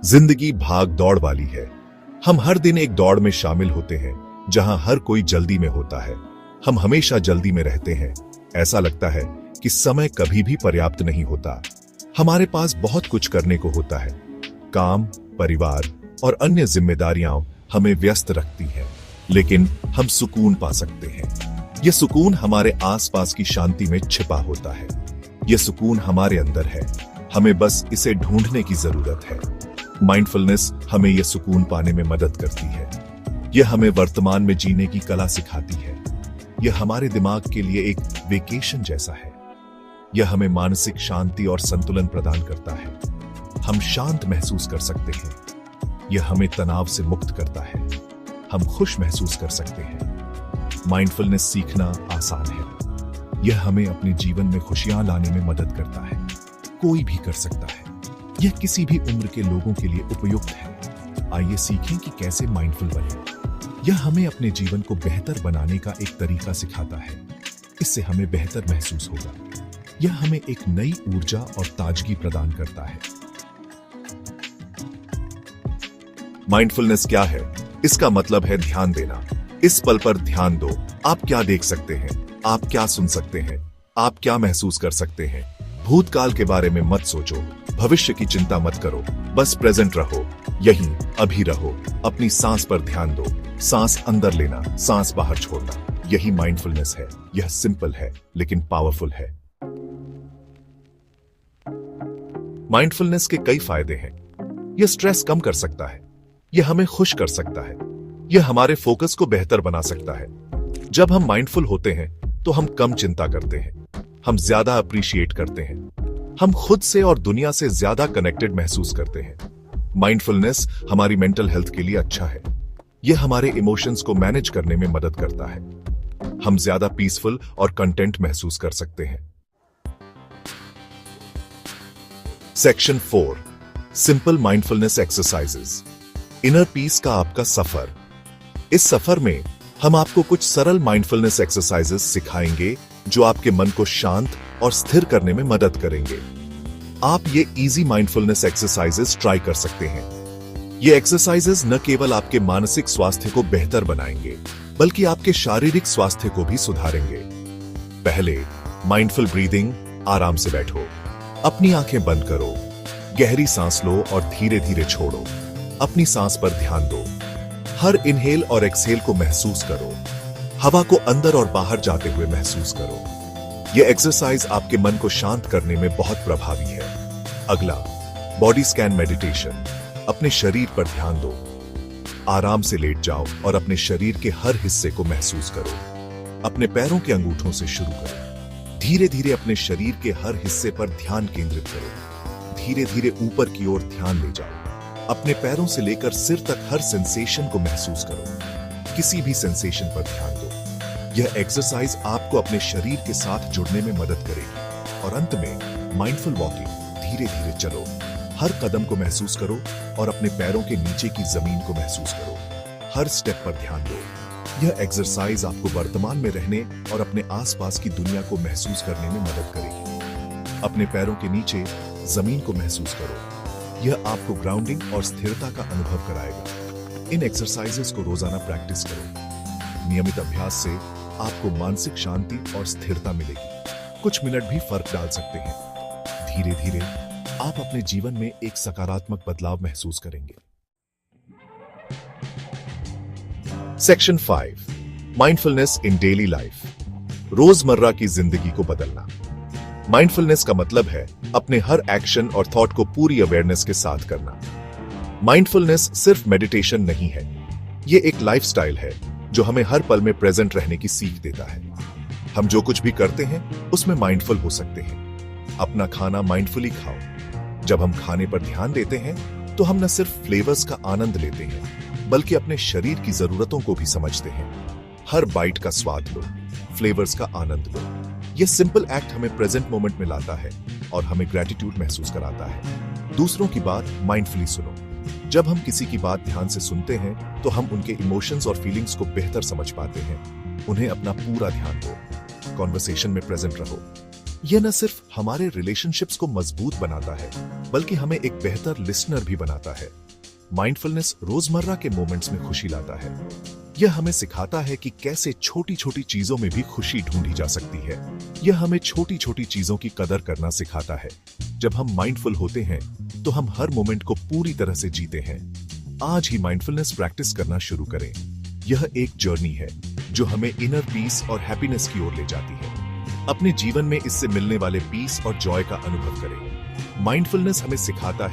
जिंदगी भाग दौड़ वाली है। हम हर दिन एक दौड़ में शामिल होते हैं जहां हर कोई जल्दी में होता है। हम हमेशा जल्दी में रहते हैं। ऐसा लगता है कि समय कभी भी पर्याप्त नहीं होता। हमारे पास बहुत कुछ करने को होता है। काम, परिवार और अन्य जिम्मेदारियां हमें व्यस्त रखती हैं, लेकिन हम सुकून पा सकते हैं। यह सुकून हमारे आसपास की शांति में छिपा होता है। यह सुकून हमारे अंदर है, हमें बस इसे ढूंढने की जरूरत है। माइंडफुलनेस हमें यह सुकून पाने में मदद करती है। यह हमें वर्तमान में जीने की कला सिखाती है। यह हमारे दिमाग के लिए एक वेकेशन जैसा है। यह हमें मानसिक शांति और संतुलन प्रदान करता है। हम शांत महसूस कर सकते हैं। यह हमें तनाव से मुक्त करता है। हम खुश महसूस कर सकते हैं। माइंडफुलनेस सीखना आसान है। यह हमें अपने जीवन में खुशियां लाने में मदद करता है। कोई भी कर सकता है। यह किसी भी उम्र के लोगों के लिए उपयुक्त है। आइए सीखें कि कैसे माइंडफुल बने। यह हमें अपने जीवन को बेहतर बनाने का एक तरीका सिखाता है। इससे हमें बेहतर महसूस होगा। यह हमें एक नई ऊर्जा और ताजगी प्रदान करता है। माइंडफुलनेस क्या है? इसका मतलब है ध्यान देना। इस पल पर ध्यान दो। आप क्या देख सकते हैं? आप क्या सुन सकते हैं? आप क्या महसूस कर सकते हैं? भूतकाल के बारे में मत सोचो। भविष्य की चिंता मत करो। बस प्रेजेंट रहो। यहीं अभी रहो। अपनी सांस पर ध्यान दो। सांस अंदर लेना, सांस बाहर छोड़ना। यही माइंडफुलनेस है। यह सिंपल है लेकिन पावरफुल है। माइंडफुलनेस के कई फायदे हैं। यह स्ट्रेस कम कर सकता है। यह हमें खुश कर सकता है। यह हमारे फोकस को बेहतर बना सकता है। जब हम माइंडफुल होते हैं तो हम कम चिंता करते हैं। हम ज्यादा अप्रिशिएट करते हैं। हम खुद से और दुनिया से ज्यादा कनेक्टेड महसूस करते हैं। माइंडफुलनेस हमारी मेंटल हेल्थ के लिए अच्छा है। यह हमारे इमोशंस को मैनेज करने में मदद करता है। हम ज्यादा पीसफुल और कंटेंट महसूस कर सकते हैं। Section 4, simple mindfulness exercises. Inner peace का आपका सफर। इस सफर में हम आपको कुछ सरल माइंडफुलनेस एक्सरसाइजेस सिखाएंगे जो आपके मन को शांत और स्थिर करने में मदद करेंगे। आप ये इजी माइंडफुलनेस एक्सरसाइजेस ट्राई कर सकते हैं। ये एक्सरसाइजेस न केवल आपके मानसिक स्वास्थ्य को बेहतर बनाएंगे, बल्कि आपके शारीरिक स्वास्थ्य को भी सुधारेंगे। पहले, माइंडफुल ब्रीदिंग। आराम से बैठो। अपनी आंखें बंद करो। गहरी सांस लो और धीरे धीरे छोड़ो। अपनी सांस पर ध्यान दो। हर इनहेल और एक्सहेल को महसूस करो। हवा को अंदर और बाहर जाते हुए महसूस करो। यह एक्सरसाइज आपके मन को शांत करने में बहुत प्रभावी है। अगला, बॉडी स्कैन मेडिटेशन। अपने शरीर पर ध्यान दो। आराम से लेट जाओ और अपने शरीर के हर हिस्से को महसूस करो। अपने पैरों के अंगूठों से शुरू करो। धीरे धीरे अपने शरीर के हर हिस्से पर ध्यान केंद्रित करो। धीरे धीरे ऊपर की ओर ध्यान ले जाओ। अपने पैरों से लेकर सिर तक हर सेंसेशन को महसूस करो। किसी भी सेंसेशन पर ध्यान दो। यह एक्सरसाइज आपको अपने शरीर के साथ जुड़ने में मदद करेगी। और अंत में, माइंडफुल वॉकिंग। धीरे धीरे चलो। हर कदम को महसूस करो और अपने पैरों के नीचे की जमीन को महसूस करो। हर स्टेप पर ध्यान दो। यह एक्सरसाइज आपको वर्तमान में रहने और अपने आसपास की दुनिया को महसूस करने में मदद करेगी। अपने पैरों के नीचे जमीन को महसूस करो। यह आपको ग्राउंडिंग और स्थिरता का अनुभव कराएगा। इन एक्सरसाइजेस को रोजाना प्रैक्टिस करो। नियमित अभ्यास से आपको मानसिक शांति और स्थिरता मिलेगी। कुछ मिनट भी फर्क डाल सकते हैं। धीरे धीरे आप अपने जीवन में एक सकारात्मक बदलाव महसूस करेंगे। सेक्शन 5, माइंडफुलनेस इन डेली लाइफ। रोजमर्रा की जिंदगी को बदलना। माइंडफुलनेस का मतलब है अपने हर एक्शन और थॉट को पूरी अवेयरनेस के साथ करना। माइंडफुलनेस सिर्फ मेडिटेशन नहीं है। यह एक लाइफस्टाइल है जो हमें हर पल में प्रेजेंट रहने की सीख देता है। हम जो कुछ भी करते हैं उसमें माइंडफुल हो सकते हैं। अपना खाना माइंडफुली खाओ। जब हम खाने पर ध्यान देते हैं तो हम न सिर्फ फ्लेवर्स का आनंद लेते हैं, बल्कि अपने शरीर की जरूरतों को भी समझते हैं। हर बाइट का स्वाद लो, फ्लेवर्स का आनंद लो। यह सिंपल एक्ट हमें प्रेजेंट मोमेंट में लाता है और हमें ग्रेटिट्यूड महसूस कराता है। दूसरों की बात माइंडफुली सुनो। जब हम किसी की बात ध्यान से सुनते हैं तो हम उनके इमोशंस और फीलिंग्स को बेहतर समझ पाते हैं। उन्हें अपना पूरा ध्यान दो। कॉन्वर्सेशन में प्रेजेंट रहो। यह न सिर्फ हमारे रिलेशनशिप्स को मजबूत बनाता है, बल्कि हमें एक बेहतर लिसनर भी बनाता है। माइंडफुलनेस रोजमर्रा के मोमेंट्स में खुशी लाता है। यह हमें सिखाता है कि कैसे छोटी छोटी चीजों में भी खुशी ढूंढी जा सकती है। यह हमें छोटी छोटी चीजों की कदर करना सिखाता है। जब हम माइंडफुल होते हैं तो हम हर मोमेंट को पूरी तरह से जीते हैं। आज ही माइंडफुलनेस प्रैक्टिस करना शुरू करें। यह एक जर्नी है जो हमें इनर पीस और हैप्पीनेस की ओर ले जाती है। अपने जीवन में इससे मिलने वाले पीस और जॉय का अनुभव करें। माइंडफुलनेस हमें सिखाता है